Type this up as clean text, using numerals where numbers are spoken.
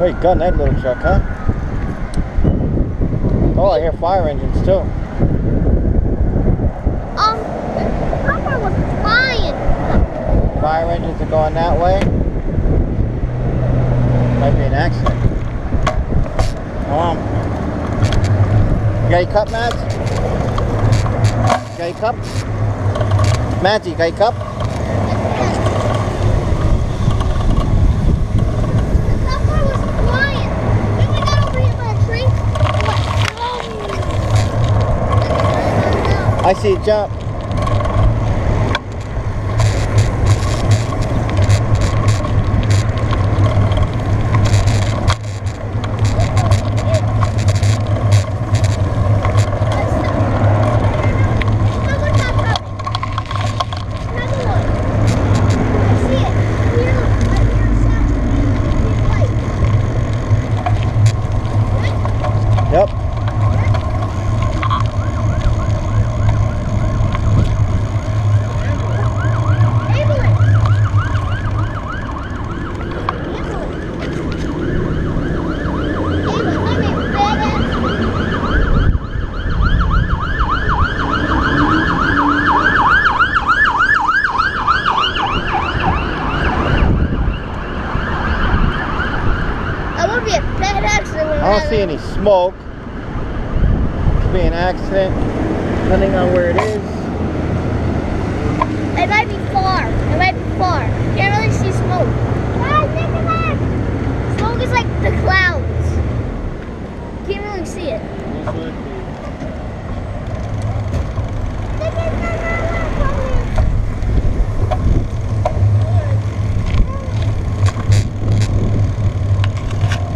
Oh, you gun that little truck, huh? Oh, I hear fire engines too. The car was flying. Fire engines are going that way. Might be an accident. You got your cup, Mads? You got your cup? Mads, you got your cup? I see it jump. Yep. I don't see any smoke. Could be an accident, depending on where it is. It might be far. It might be far. Can't really see smoke. Guys, look at that! Smoke is like the clouds. Can't really see it.